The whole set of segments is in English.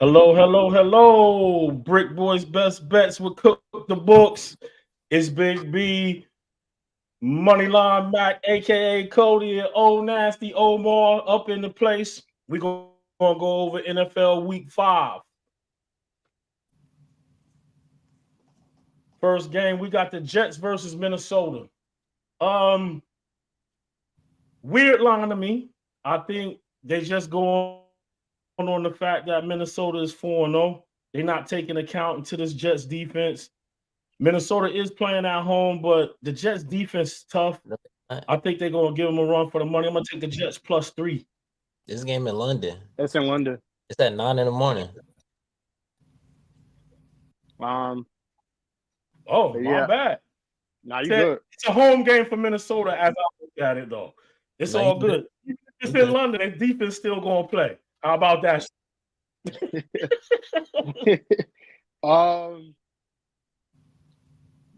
Hello, hello, hello. Brick Boys Best Bets with Cook the Books. It's Big B, Moneyline Mac, aka Cody, and Old Nasty Omar up in the place. We're gonna go over NFL Week 5. First game, we got the Jets versus Minnesota. Um, Weird line to me. I think they just going on the fact that Minnesota is 4-0. They're not taking account into this Jets defense. Minnesota is playing at home, but the Jets defense is tough. No, I not. think they're gonna give them a run for the money. I'm gonna take the Jets plus 3. This game in London. It's in London. It's at 9 in the morning. Um, Oh, but my yeah, bad. now you Said good. it's a home game for Minnesota as I look at it though. It's No, you all good. good. Even if You it's in good. London, their defense still gonna play. How about that? um,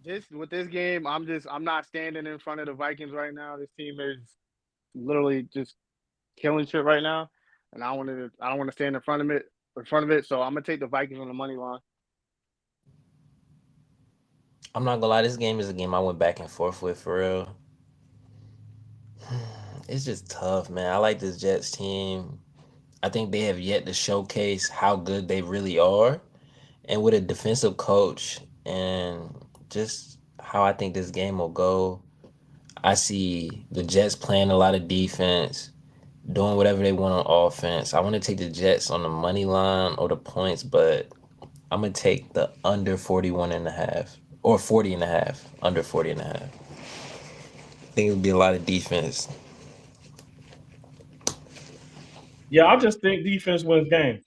this with this game, I'm not standing in front of the Vikings right now. This team is literally just killing shit right now, and I don't want to stand in front of it. So I'm gonna take the Vikings on the money line. I'm not gonna lie. This game is a game I went back and forth with for real. It's just tough, man. I like this Jets team. I think they have yet to showcase how good they really are, and with a defensive coach and just how I think this game will go. I see the Jets playing a lot of defense, doing whatever they want on offense. I want to take the Jets on the money line or the points, but I'm going to take the under 41 and a half or 40 and a half, under 40 and a half. I think it would be a lot of defense. Yeah, I just think defense wins games.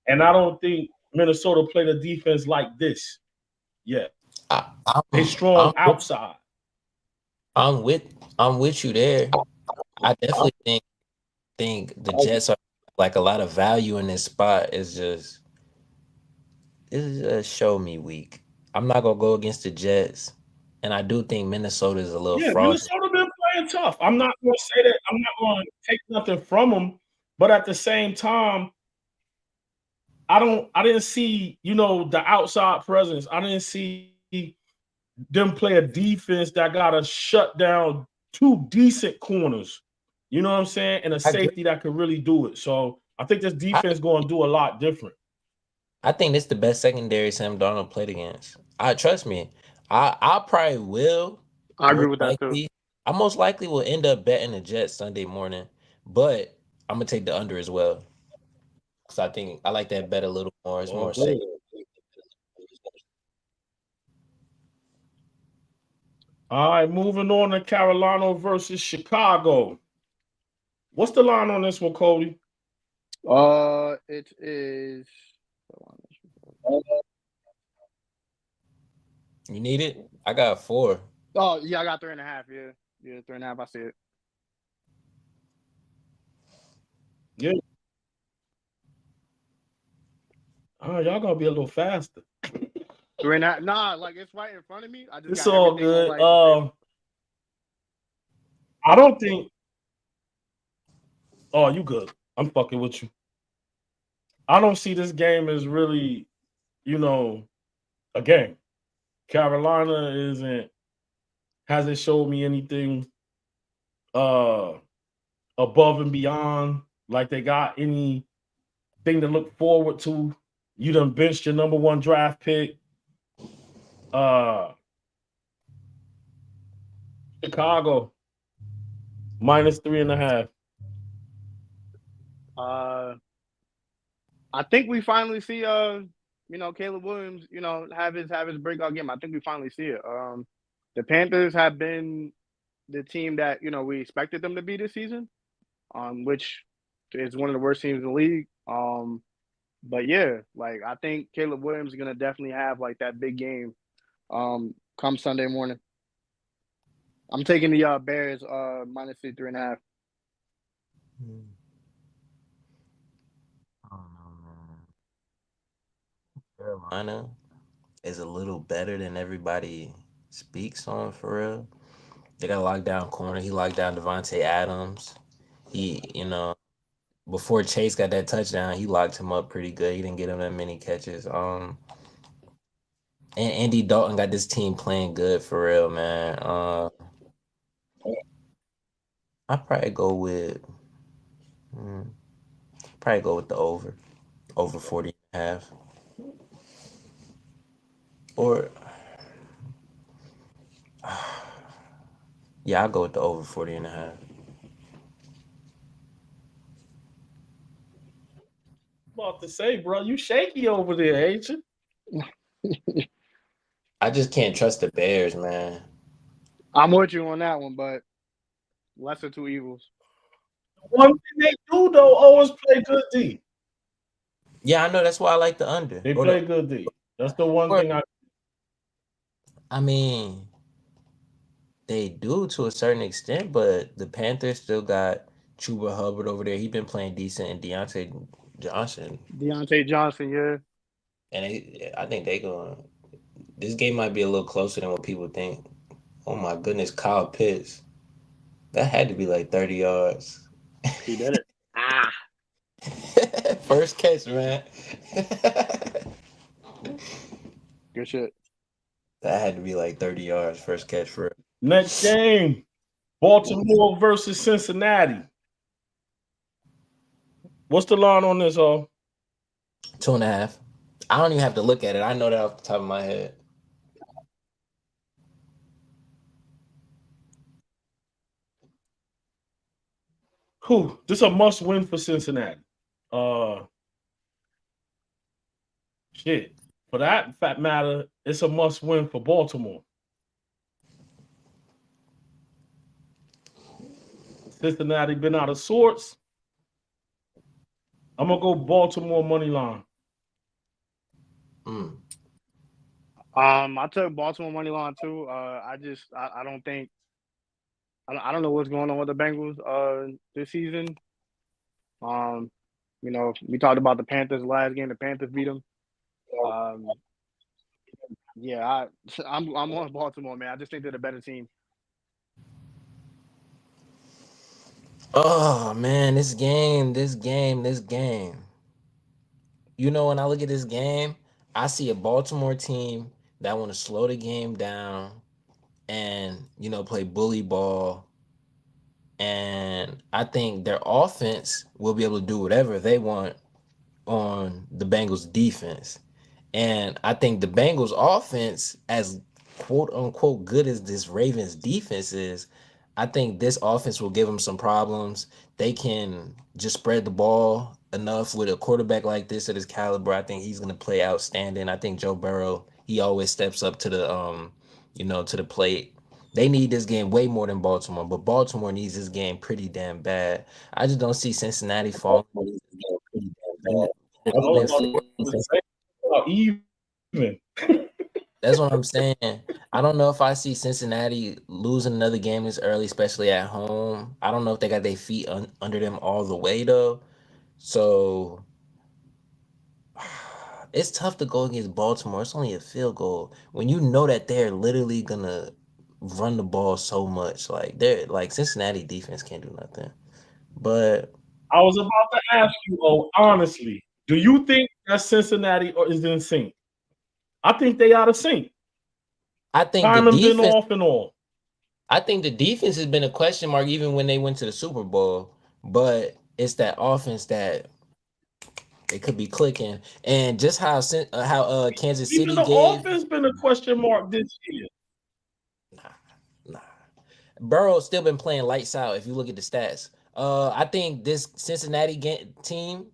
And I don't think Minnesota played a defense like this yet. I, They I'm strong I'm with outside. I'm with I'm with you there. I definitely think the Jets are like a lot of value in this spot. It's just show me weak. I'm not gonna go against the Jets, and I do think Minnesota is a little Yeah, frosty. Minnesota been playing tough. I'm not going to say that. I'm not going to take nothing from them, but at the same time, I didn't see the outside presence. I didn't see them play a defense that got to shut down two decent corners. You know what I'm saying? And a I agree. safety that could really do it. So I think this I, defense going to do a lot different. I think this the best secondary Sam Darnold played against. I trust me. I probably will I agree most with that too. likely. I most likely will end up betting the Jets Sunday morning, but I'm gonna take the under as well because I think I like that bet a little more. It's more safe. Oh. All right, moving on to Carolina versus Chicago. What's the line on this one, Cody? It is. You need it. I got four. Oh yeah, I got 3.5. Yeah, yeah, 3.5. I see it. Yeah. Y'all gonna be a little faster. 3.5. Nah, like it's right in front of me. I just It's got all everything on good. like the table. I don't think. Oh, you good? I'm fucking with you. I don't see this game as really, you know, a game. Carolina isn't hasn't showed me anything uh above and beyond. Like they got anything to look forward to. You done benched your number one draft pick. Uh Chicago minus 3.5. Uh, I think we finally see Caleb Williams, have his breakout game. I think we finally see it. The Panthers have been the team that we expected them to be this season, which is one of the worst teams in the league. But yeah, like I think Caleb Williams is gonna definitely have like that big game come Sunday morning. I'm taking the Bears minus 3.5. Hmm. I don't know, man. Carolina is a little better than everybody speaks on for real. They got a lockdown corner. He locked down Devontae Adams. He, before Chase got that touchdown, he locked him up pretty good. He didn't get him that many catches. And Andy Dalton got this team playing good for real, man. I'd probably go with the over 40 and a half. Or yeah, I'll go with the over 40 and a half. About to say, bro, you shaky over there, ain't you? I just can't trust the Bears, man. I'm with you on that one, but lesser two evils. One thing they do though, always play good D. Yeah, I know. That's why I like the under. They play good D. That's the one thing I mean, they do to a certain extent, but the Panthers still got Chuba Hubbard over there. He's been playing decent, and Deontay Johnson. Deontay Johnson, yeah. And I think they going. This game might be a little closer than what people think. Oh my goodness, Kyle Pitts. That had to be like 30 yards. He did it. First catch, man. Good shit. That had to be like 30 yards. First catch for it. Next game, Baltimore versus Cincinnati. What's the line on this, 2.5. I don't even have to look at it. I know that off the top of my head. This is a must win for Cincinnati. Shit. For that fact matter, it's a must win for Baltimore. Cincinnati been out of sorts. I'm gonna go Baltimore money line. I took Baltimore money line too. I don't think I don't know what's going on with the Bengals this season. You know, we talked about the Panthers last game. The Panthers beat them. Yeah, I'm on Baltimore, man. I just think they're the better team. Oh man, this game. You know, when I look at this game, I see a Baltimore team that want to slow the game down and, you know, play bully ball. And I think their offense will be able to do whatever they want on the Bengals defense. And I think the Bengals offense, as quote unquote good as this Ravens defense is, I think this offense will give them some problems. They can just spread the ball enough with a quarterback like this at his caliber. I think he's going to play outstanding. I think Joe Burrow, he always steps up to the to the plate. They need this game way more than Baltimore, but Baltimore needs this game pretty damn bad. I just don't see Cincinnati falling this game pretty damn bad. Even. That's what I'm saying. I don't know if I see Cincinnati losing another game this early, especially at home. I don't know if they got their feet under them all the way, though. So it's tough to go against Baltimore. It's only a field goal. When you know that they're literally going to run the ball so much. Like Cincinnati defense can't do nothing. But I was about to ask you, honestly, do you think that Cincinnati is in sync? I think they out of sync. I think the defense been off and on. I think the defense has been a question mark even when they went to the Super Bowl. But it's that offense that it could be clicking, and just how Kansas City even the offense been a question mark this year. Nah. Burrow's still been playing lights out. If you look at the stats, I think this Cincinnati team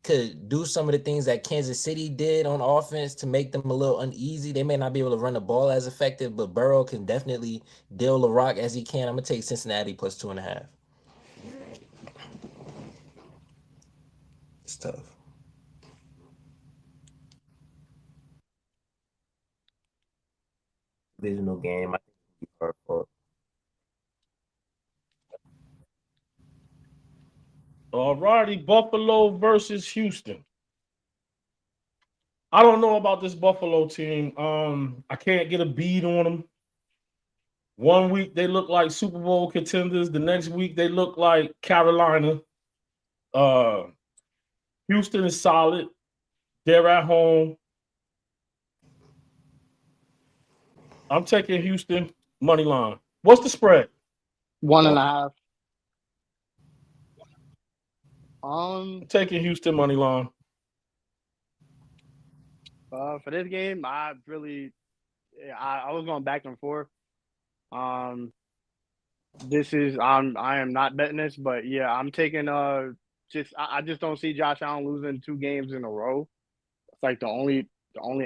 could do some of the things that Kansas City did on offense to make them a little uneasy. They may not be able to run the ball as effective, but Burrow can definitely deal the rock as he can. I'm gonna take Cincinnati plus 2.5. It's tough. Divisional game. I think it'll be hard for. All righty, Buffalo versus Houston. I don't know about this Buffalo team. I can't get a bead on them. One week they look like Super Bowl contenders. The next week they look like Carolina. Houston is solid. They're at home. I'm taking Houston money line. What's the spread? 1.5. I'm taking Houston money line. For this game, I was going back and forth. I am not betting this, but yeah, I'm taking I just don't see Josh Allen losing 2 games in a row. It's like the only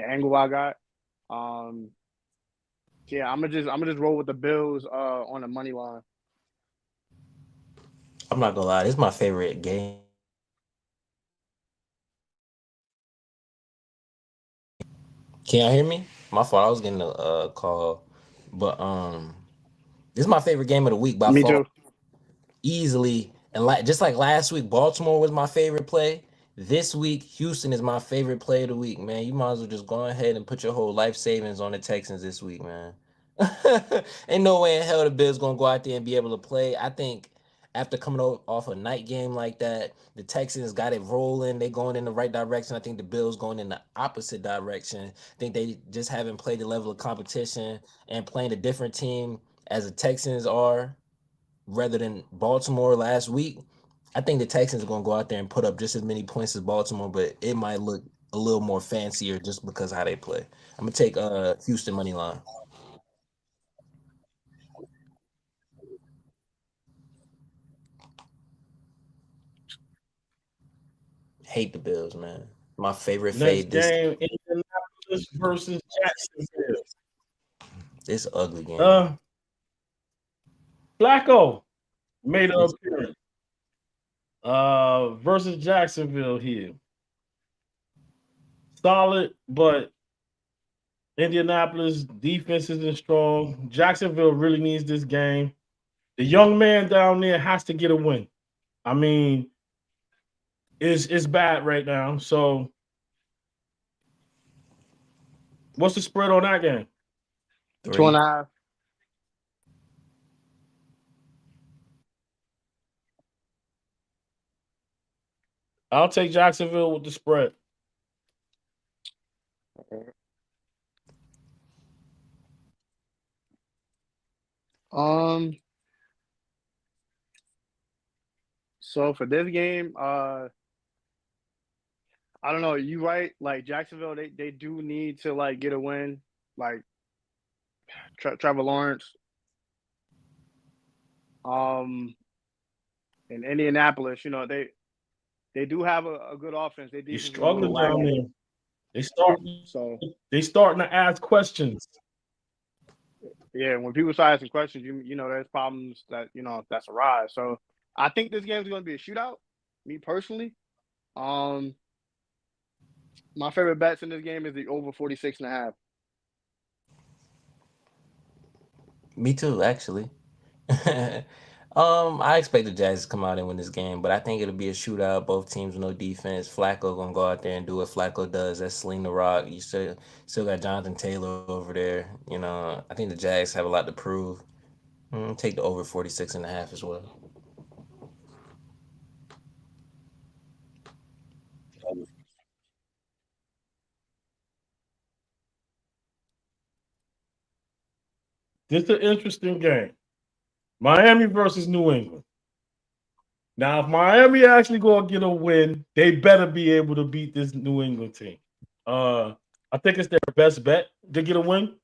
angle I got. Yeah, I'm gonna just roll with the Bills on the money line. I'm not gonna lie, this is my favorite game. Can y'all hear me? My fault. I was getting a call, but this is my favorite game of the week by Me far, too. easily. And just like last week, Baltimore was my favorite play. This week, Houston is my favorite play of the week, man. You might as well just go ahead and put your whole life savings on the Texans this week, man. Ain't no way in hell the Bills gonna go out there and be able to play. I think after coming off a night game like that, the Texans got it rolling. They going in the right direction. I think the Bills going in the opposite direction. I think they just haven't played the level of competition and playing a different team as the Texans are rather than Baltimore last week. I think the Texans are going to go out there and put up just as many points as Baltimore, but it might look a little more fancier just because of how they play. I'm going to take Houston money line. Hate the Bills, man. My favorite Next fade game, Indianapolis versus Jacksonville. this ugly game. Flacco made an appearance. Versus Jacksonville here. Solid, but Indianapolis defense isn't strong. Jacksonville really needs this game. The young man down there has to get a win. I mean, it's bad right now. So, what's the spread on that game? 2.5. I'll take Jacksonville with the spread. So for this game, I don't know. You right? Like Jacksonville, they do need to like get a win. Like Trevor Lawrence. In Indianapolis, you know they do have a good offense. They You're defense is a little struggling down lacking. there. They starting to ask questions. Yeah, when people start asking questions, you know there's problems that's arise. So I think this game is going to be a shootout. Me personally, my favorite bets in this game is the over 46.5. Me too, actually. I expect the Jags to come out and win this game, but I think it'll be a shootout. Both teams with no defense. Flacco gonna go out there and do what Flacco does. That's sling the rock. You still got Jonathan Taylor over there. You know, I think the Jags have a lot to prove. Take the over 46.5 as well. This is an interesting game. Miami versus New England. Now, if Miami actually going to get a win, they better be able to beat this New England team. I think it's their best bet to get a win,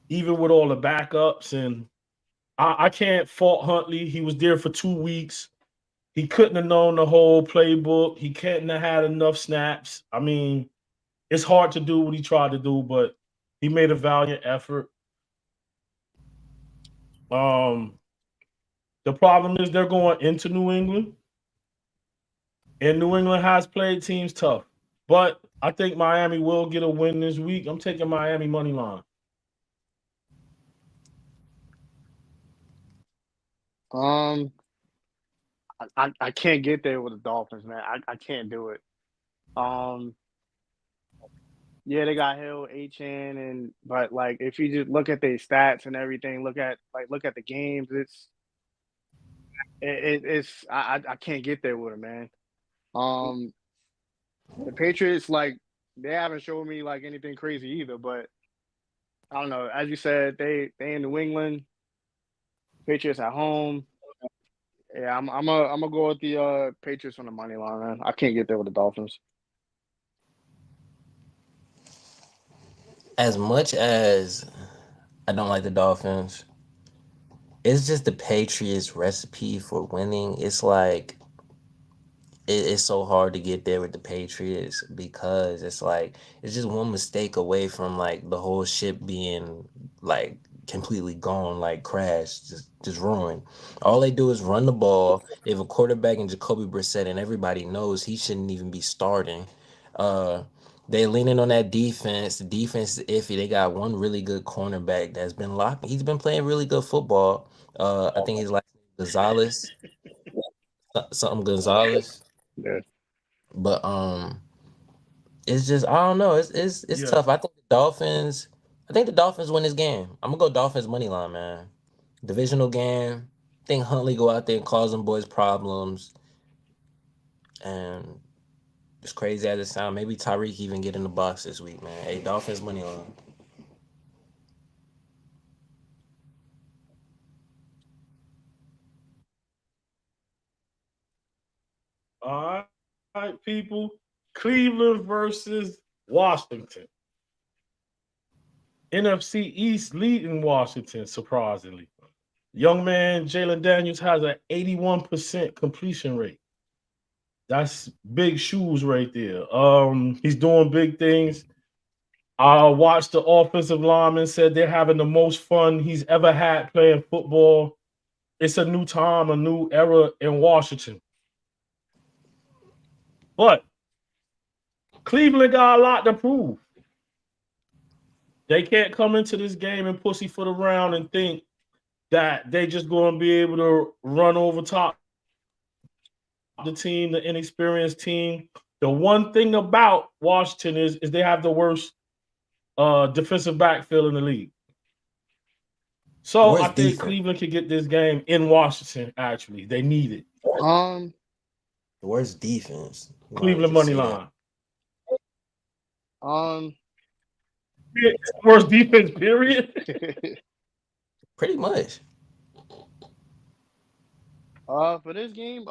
even with all the backups. And I can't fault Huntley. He was there for 2 weeks. He couldn't have known the whole playbook. He couldn't have had enough snaps. I mean, it's hard to do what he tried to do, but he made a valiant effort. The problem is they're going into New England, and New England has played teams tough. But I think Miami will get a win this week. I'm taking Miami money line. I can't get there with the Dolphins, man. I can't do it. Yeah, they got Hill, HN, but like if you just look at their stats and everything, look at the games, It's I can't get there with him, man. Um, the Patriots, like, they haven't shown me like anything crazy either, but I don't know. As you said, they in New England, Patriots at home. Yeah, I'm gonna go with the Patriots on the money line, man. I can't get there with the Dolphins. As much as I don't like the Dolphins, it's just the Patriots recipe for winning. It's like it's so hard to get there with the Patriots because it's like it's just one mistake away from like the whole ship being like completely gone, like crashed, just ruined. All they do is run the ball. They have a quarterback in Jacoby Brissett, and everybody knows he shouldn't even be starting. Uh, they leaning on that defense. The defense is iffy. They got one really good cornerback that's been locked. He's been playing really good football. I think he's like Gonzalez, something Gonzalez. Yeah. But it's just I don't know. It's Yeah. tough. I think the Dolphins win this game. I'm gonna go Dolphins money line, man. Divisional game. I think Huntley go out there and cause them boys problems. And as crazy as it sounds, maybe Tyreek even get in the box this week, man. Hey, Dolphins money line. All right, people. Cleveland versus Washington. NFC East leading Washington, surprisingly. Young man Jalen Daniels has an 81% completion rate. That's big shoes right there. He's doing big things. I watched the offensive lineman said they're having the most fun he's ever had playing football. It's a new time, a new era in Washington. But Cleveland got a lot to prove. They can't come into this game and pussyfoot around and think that they just going to be able to run over top the team, the inexperienced team. The one thing about Washington is they have the worst defensive backfield in the league. The So I worst think defense. Cleveland could get this game in Washington. Actually, they need it. Um, The worst defense. You might Cleveland just money say that. line. um, Worst defense. Period. Pretty much. for this game,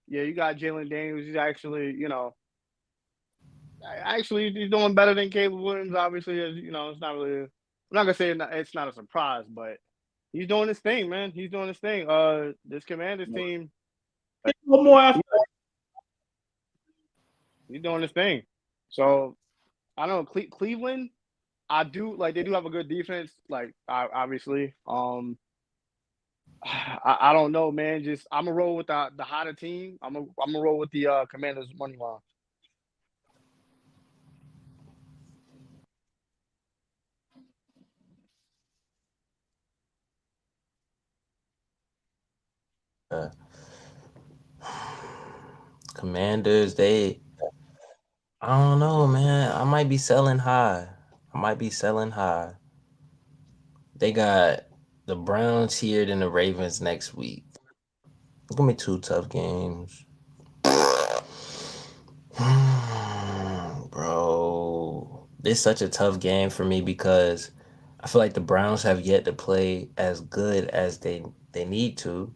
yeah, you got Jalen Daniels. He's actually, actually he's doing better than Caleb Williams. Obviously, as you know, it's not really. I'm not gonna say it's not a surprise, but he's doing his thing, man. He's doing his thing. This Commanders team, One more after. he's doing his thing. So I don't know, Cleveland. I do like they do have a good defense. Like obviously, I don't know, man. Just I'm gonna roll with the hotter team. I'm gonna roll with the Commanders money line. Uh, Commanders, I don't know, man. I might be selling high. I might be selling high. They got the Browns here, then the Ravens next week. It's gonna be two tough games. Bro, it's such a tough game for me because I feel like the Browns have yet to play as good as they need to.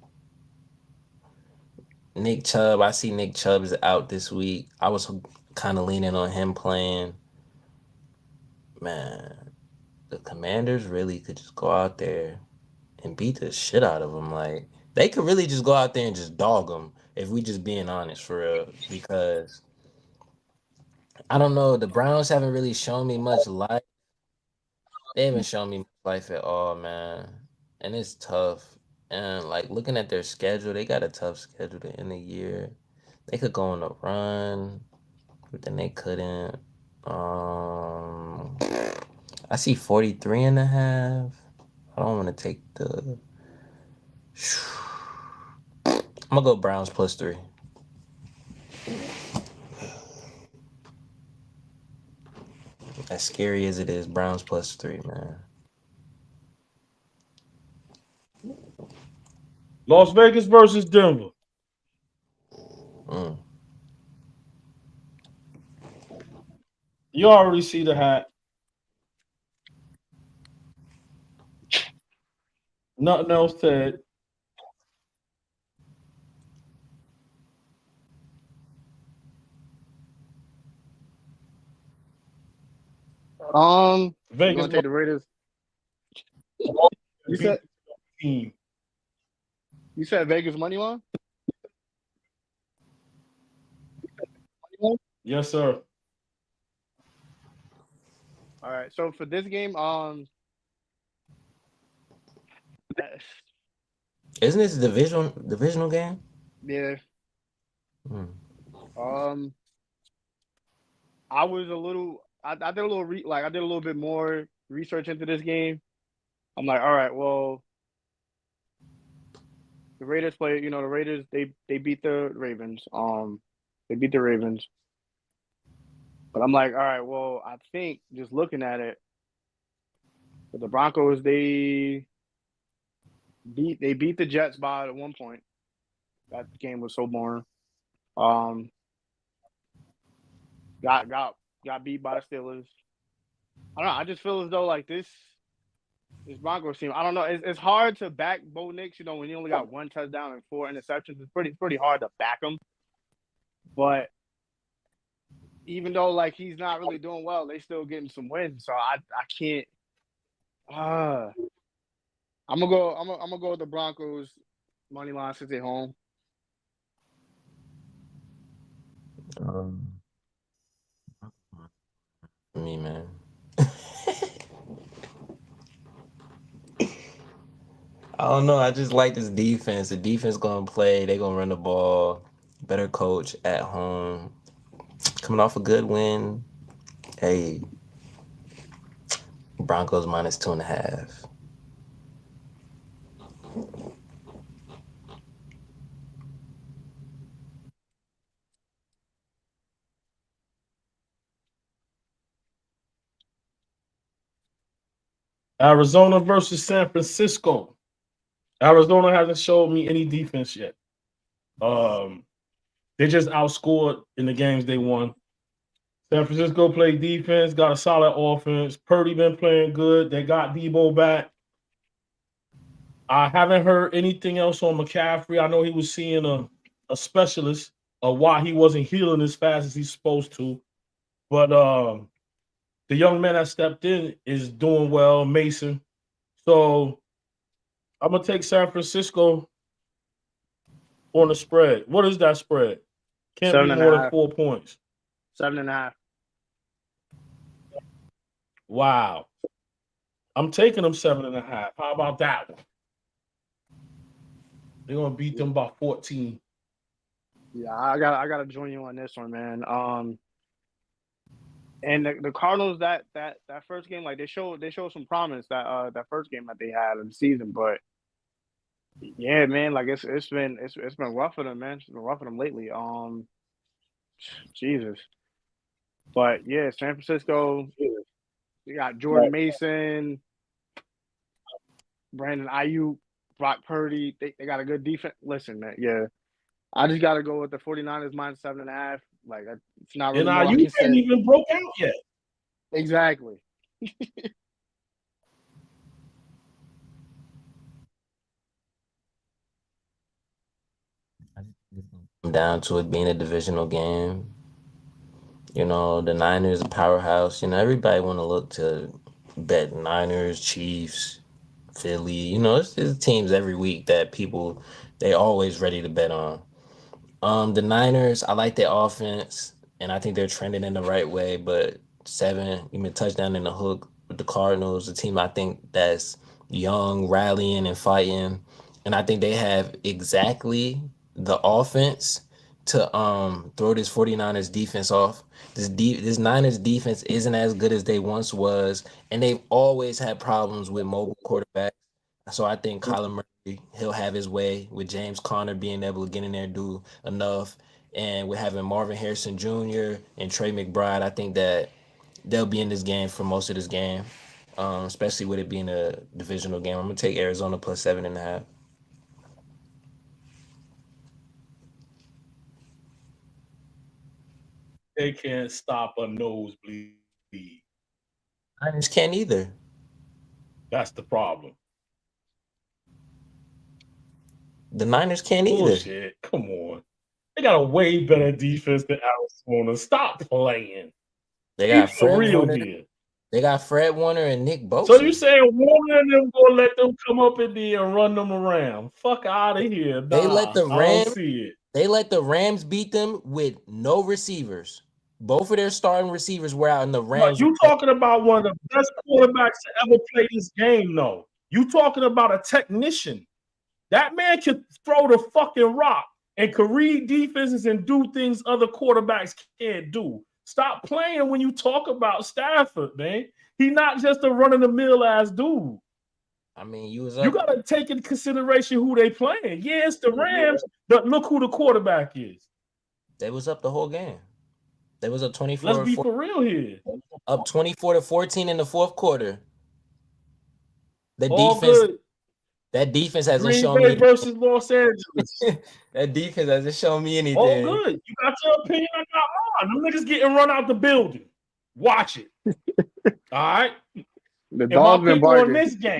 Nick Chubb, I see Nick Chubb is out this week. I was kind of leaning on him playing. Man, the Commanders really could just go out there and beat the shit out of them. Like they could really just go out there and just dog them if we just being honest for real. Because I don't know, the Browns haven't really shown me much life. They haven't shown me much life at all, man. And it's tough. And like looking at their schedule, they got a tough schedule to end the year. They could go on a run, but then they couldn't. Um, I see 43 and a half. I don't want to take the. I'm gonna go Browns plus 3. As scary as it is, Browns plus 3, man. Las Vegas versus Denver. Mm. You already see the hat. Nothing else said. You Vegas gonna take the Raiders? You beat said the team. you said Vegas money line? Yes, sir. All right. So for this game, Isn't this a divisional game? yeah, Mm. um, I was a little, I did a little I did a little bit more research into this game. I'm like, all right, well, the Raiders play, the Raiders they beat the Ravens. They beat the Ravens. But I'm like, all right, well, I think just looking at it, with the Broncos, they beat the Jets by at one point. That game was so boring. Um, got got got beat by the Steelers. I don't know. I just feel as though like this Broncos team. I don't know. It's hard to back Bo Nix. When you only got one touchdown and four interceptions, it's pretty hard to back him. But even though like he's not really doing well, they still getting some wins. So I can't. Uh, I'm gonna go with the Broncos money line since they're home. Um, me, man. I don't know. I just like this defense. The defense gonna play. They gonna run the ball. Better coach at home. Coming off a good win. Hey, Broncos minus 2.5. Arizona versus San Francisco. Arizona hasn't showed me any defense yet. Um, they just outscored in the games they won. San Francisco played defense, got a solid offense. Purdy been playing good. They got Debo back. I haven't heard anything else on McCaffrey. I know he was seeing a specialist of why he wasn't healing as fast as he's supposed to. But the young man that stepped in is doing well, Mason. So I'm gonna take San Francisco on the spread. What is that spread? Can't be Seven and a more than half. 4 points. 7.5. Wow. I'm taking them 7.5. How about that one? They're gonna beat them by 14. Yeah, I gotta join you on this one, man. And the Cardinals that first game, like they showed some promise that first game that they had in the season, but yeah, man, like it's been rough for them, man. It's been rough for them lately. Jesus, but yeah, San Francisco, they got Jordan Mason, Brandon Ayuk, Brock Purdy. They got a good defense. Listen, man, yeah, I just gotta go with the 49ers minus 7.5. Like it's not And really more I you can ain't say. even broke out yet. Exactly. Down to it being a divisional game. The Niners a powerhouse. Everybody want to look to bet Niners, Chiefs, Philly. It's teams every week that people they always ready to bet on. The Niners, I like their offense, and I think they're trending in the right way. But 7, even touchdown in the hook with the Cardinals, a team I think that's young, rallying, and fighting, and I think they have exactly the offense to throw this 49ers defense off. This Niners defense isn't as good as they once was, and they've always had problems with mobile quarterbacks. So I think Kyler Murray, he'll have his way with James Conner being able to get in there and do enough. And with having Marvin Harrison Jr. and Trey McBride, I think that they'll be in this game for most of this game, especially with it being a divisional game. I'm going to take Arizona plus 7.5. they can't stop a nosebleed. Niners can't either. That's the problem. The Niners can't either. Bullshit. Come on. They got a way better defense than Arizona. Stop playing. They got Be for Fred real Warner. here. They got Fred Warner and Nick Bosa. So you saying Warner and them gonna let them come up in there and run them around? Fuck out of here. Nah, They let the I don't Rams. see it. They let the Rams beat them with no receivers. Both of their starting receivers were out in the But Rams. you talking about one of the best quarterbacks to ever play this game, though. You talking about a technician. That man can throw the fucking rock and can read defenses and do things other quarterbacks can't do. Stop playing when you talk about Stafford, man. He's not just a run-of-the-mill ass dude. I mean, you You gotta take into consideration who they playing. Yeah, it's the Rams, but look who the quarterback is. They was up the whole game. They was up 24. Let's be for real here. Up 24-14 in the fourth quarter. The All defense. good. That defense hasn't Green shown Bay me versus Los Angeles. that defense hasn't shown me anything. All good. You got your opinion, I got mine. Them niggas getting run out the building. Watch it. All right. The And my dog's been pick on barking. this game.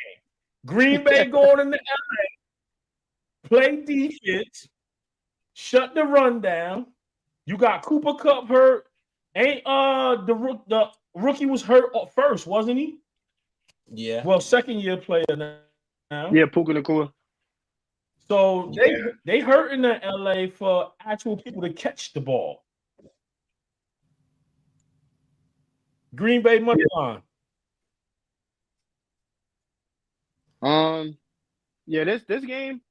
Green Bay going into LA. Play defense. Shut the run down. You got Cooper Kupp hurt. Ain't the rookie was hurt first, wasn't he? Yeah. Well, second year player now. Yeah, Puka Nacua. So they hurt in the LA for actual people to catch the ball. Green Bay money line. Yeah, this game,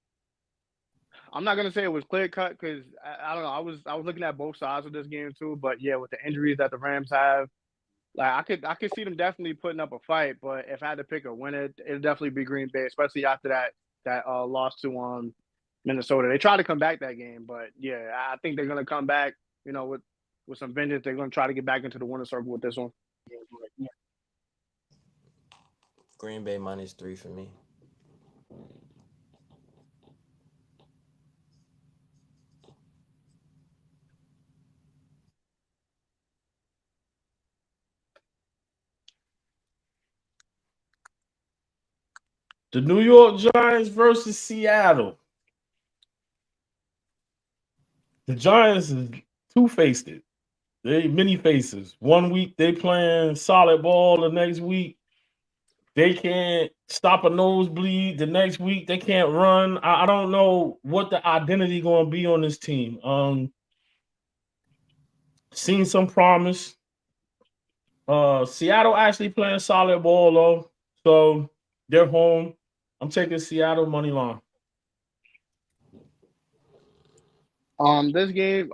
I'm not gonna say it was clear cut because I don't know. I was looking at both sides of this game too, but yeah, with the injuries that the Rams have, like I could see them definitely putting up a fight. But if I had to pick a winner, it'd definitely be Green Bay, especially after that loss to Minnesota. They tried to come back that game, but yeah, I think they're gonna come back. You know, with some vengeance, they're gonna try to get back into the winner circle with this one. Green Bay -3 for me. The New York Giants versus Seattle. The Giants is two-faced. They many faces. 1 week they playing solid ball. The next week they can't stop a nosebleed. The next week they can't run. I don't know what the identity going to be on this team. Seen some promise. Seattle actually playing solid ball though, so they're home. I'm taking Seattle money line. This game,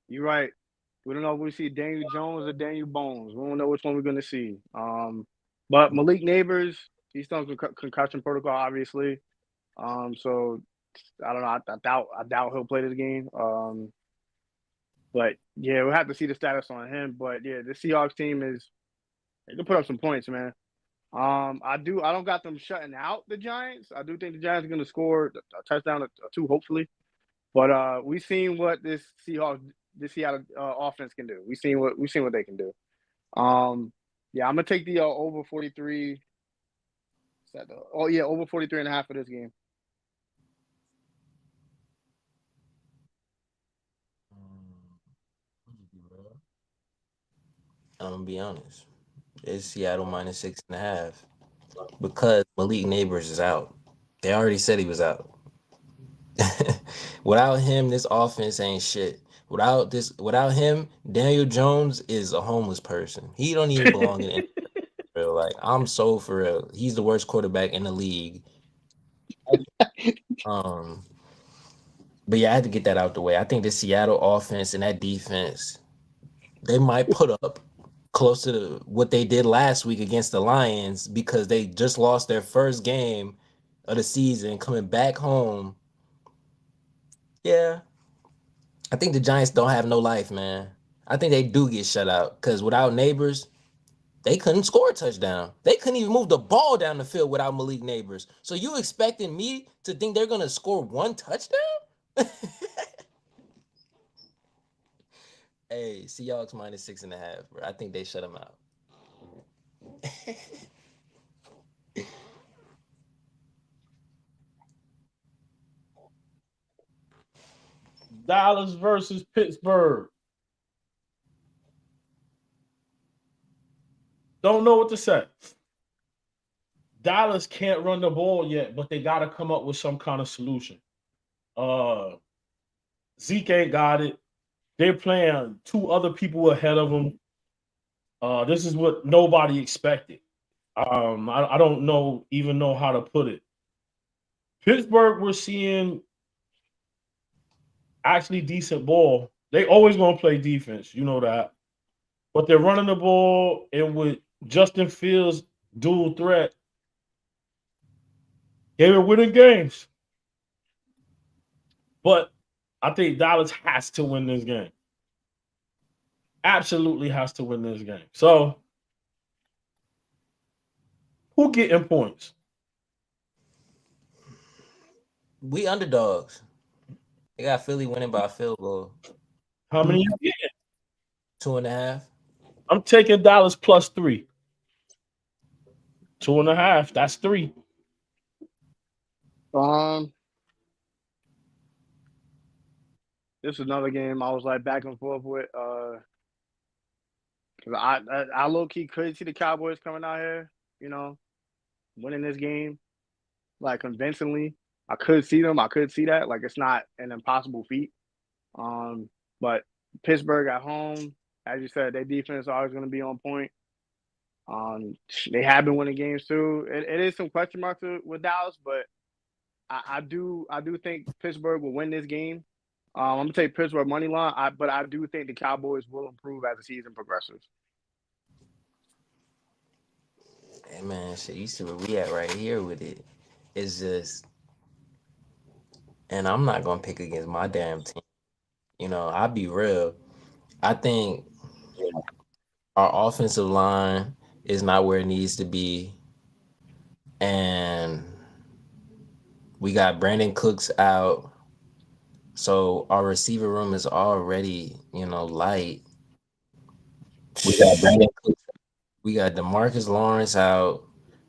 you're right. We don't know if we see Daniel Jones or Daniel Bones. We don't know which one we're gonna see. But Malik Neighbors, he's still on concussion protocol, obviously. So I don't know. I doubt he'll play this game. But yeah, we'll have to see the status on him. But yeah, the Seahawks team they can put up some points, man. I don't got them shutting out the Giants. I do think the Giants are going to score a touchdown or two, hopefully. But we've seen what this Seattle offense can do. We've seen what they can do. Yeah, I'm gonna take the over 43. Over 43.5 for this game. I'm gonna be honest. It's Seattle -6.5 because Malik Neighbors is out. They already said he was out. Without him, this offense ain't shit. Without him, Daniel Jones is a homeless person. He don't even belong in NFL. Like, I'm so for real. He's the worst quarterback in the league. But yeah, I had to get that out the way. I think the Seattle offense and that defense, they might put up close to what they did last week against the Lions because they just lost their first game of the season coming back home. Yeah. I think the Giants don't have no life, man. I think they do get shut out because without Neighbors, they couldn't score a touchdown. They couldn't even move the ball down the field without Malik Neighbors. So you expecting me to think they're going to score one touchdown? Hey, Seahawks minus 6.5, bro. I think they shut them out. Dallas versus Pittsburgh. Don't know what to say. Dallas can't run the ball yet, but they got to come up with some kind of solution. Uh, Zeke ain't got it. They're playing two other people ahead of them. This is what nobody expected. I don't even know how to put it. Pittsburgh, we're seeing actually decent ball. They always gonna play defense, you know that. But they're running the ball, and with Justin Fields' dual threat, they were winning games. But I think Dallas has to win this game. Absolutely has to win this game. So who getting points? We underdogs. They got Philly winning by a field goal. How many you get? 2.5. I'm taking Dallas +3. 2.5. That's 3. This is another game I was like back and forth with. Cause I low key could see the Cowboys coming out here, winning this game like convincingly. I could see them. I could see that. Like it's not an impossible feat. But Pittsburgh at home, as you said, their defense is always going to be on point. They have been winning games too. It is some question marks with Dallas, but I do think Pittsburgh will win this game. I'm gonna take Pittsburgh money line, but I do think the Cowboys will improve as the season progresses. Hey man, shit, you see where we at right here with it. It's just, and I'm not gonna pick against my damn team. I'll be real. I think our offensive line is not where it needs to be, and we got Brandon Cooks out, so our receiver room is already, light. We got Brandon Cooks. We got Demarcus Lawrence out.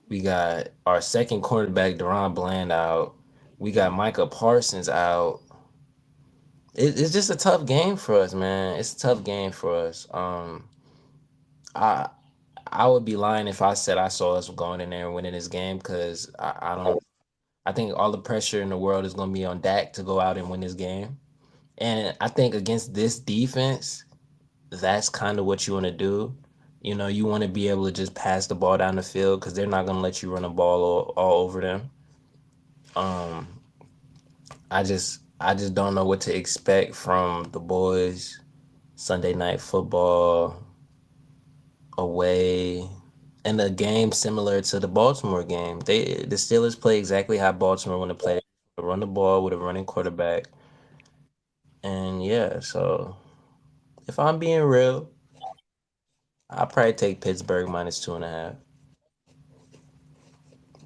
We got our second cornerback, Deron Bland, out. We got Micah Parsons out. It's just a tough game for us, man. It's a tough game for us. I I would be lying if I said I saw us going in there and winning this game because I don't. I think all the pressure in the world is going to be on Dak to go out and win this game. And I think against this defense, that's kind of what you want to do. You want to be able to just pass the ball down the field because they're not going to let you run the ball all over them. Um, I just don't know what to expect from the boys. Sunday night football away, and a game similar to the Baltimore game. The Steelers play exactly how Baltimore want to play. Run the ball with a running quarterback. And yeah, so if I'm being real, I'll probably take Pittsburgh minus 2.5.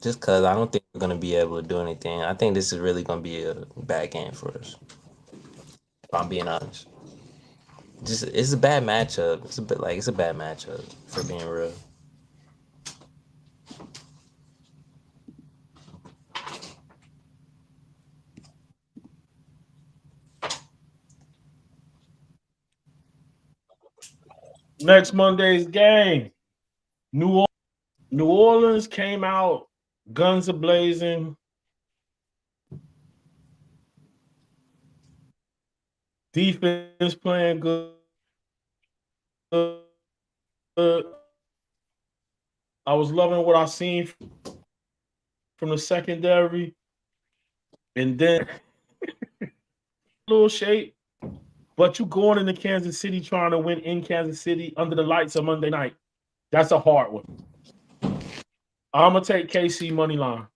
Just because I don't think we're gonna be able to do anything. I think this is really gonna be a bad game for us. If I'm being honest. Just it's a bad matchup. It's a bad matchup for being real. Next Monday's game. New Orleans came out guns a blazing. Defense playing good. I was loving what I seen from the secondary, and then little shape. But you going into Kansas City trying to win in Kansas City under the lights of Monday night. That's a hard one. I'm gonna take KC money line.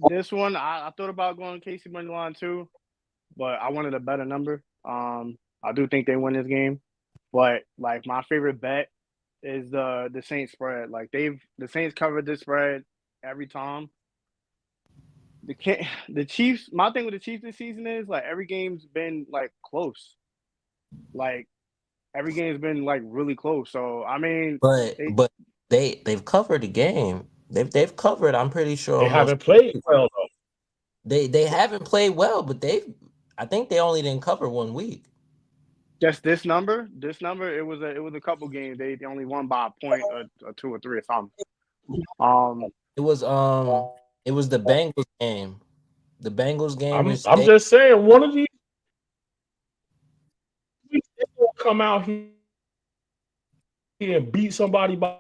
This one I thought about going Casey money line too, but I wanted a better number. I do think they win this game, but like my favorite bet is the Saints spread. Like the Saints covered this spread every time. the Chiefs. My thing with the Chiefs this season is like every game's been like close. Like every game's been like really close. So I mean, But they but they've covered the game. They've covered. I'm pretty sure They almost. haven't played well though. They haven't played well, but I think they only didn't cover 1 week. just this number. This number. It was a couple games. They only won by a point or two or three or something. It was the Bengals game. The Bengals game, which I'm just saying, one of these weeks they will come out here and beat somebody by.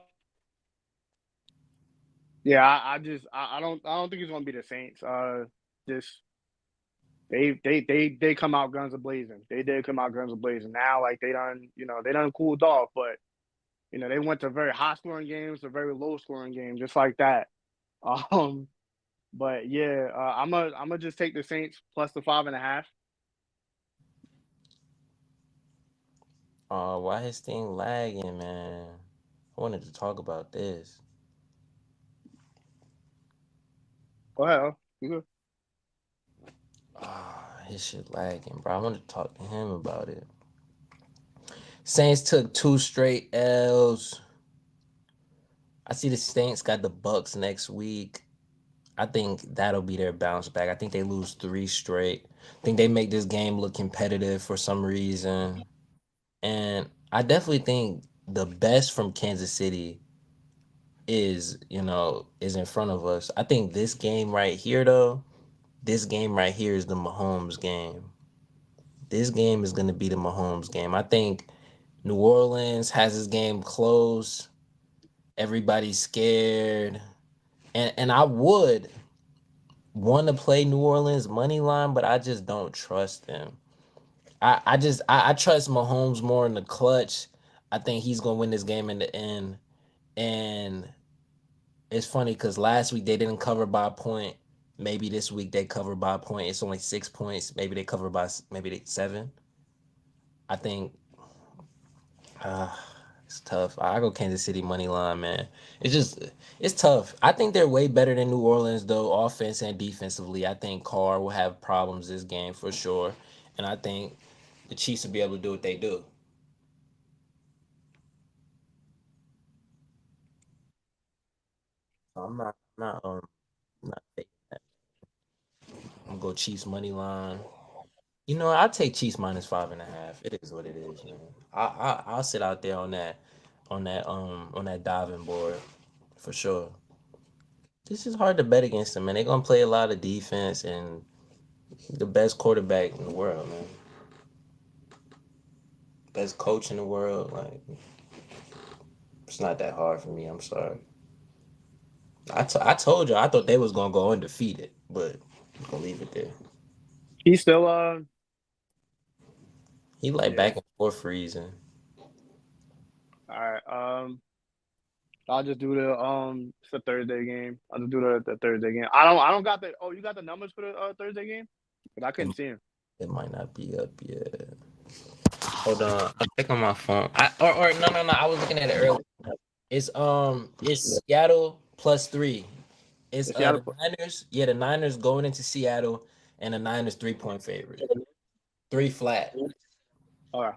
Yeah, I don't think it's gonna be the Saints. Just they come out guns a blazing. They did come out guns a blazing. Now like they done cooled off, but they went to very high scoring games to very low scoring games, just like that. But yeah, I'm gonna just take the Saints plus the 5.5. why his thing lagging, man? I wanted to talk about this. Go ahead. You good? His shit lagging, bro. I wanted to talk to him about it. Saints took 2 straight L's. I see the Saints got the Bucks next week. I think that'll be their bounce back. I think they lose 3 straight. I think they make this game look competitive for some reason. And I definitely think the best from Kansas City is in front of us. I think this game right here, though, this game right here is the Mahomes game. This game is going to be the Mahomes game. I think New Orleans has this game close. Everybody's scared. And I would want to play New Orleans money line, but I just don't trust them. I trust Mahomes more in the clutch. I think he's gonna win this game in the end. And it's funny because last week they didn't cover by a point. Maybe this week they cover by a point. It's only 6 points. Maybe they cover by 7. I think it's tough. I go Kansas City money line, man. It's tough. I think they're way better than New Orleans though, offense and defensively. I think Carr will have problems this game for sure, and I think the Chiefs will be able to do what they do. I'm not taking that. I'm gonna go Chiefs money line. I'll take Chiefs minus 5.5. It is what it is, man. I'll sit out there on that diving board for sure. This is hard to bet against them, man. They're gonna play a lot of defense and the best quarterback in the world, man. Best coach in the world. Like, it's not that hard for me. I'm sorry. I told you I thought they was gonna go undefeated, but I'm gonna leave it there. He's still He like Yeah. back and forth freezing. All right. I'll just do it's a Thursday game. I'll just do the Thursday game. I don't got the. Oh, you got the numbers for the Thursday game? But I couldn't see him. It might not be up yet. Hold on, I'll check on my phone. Or no. I was looking at it earlier. It's Seattle +3. It's Seattle the Niners. Yeah, the Niners going into Seattle, and the Niners 3-point favorite. 3 flat. All right.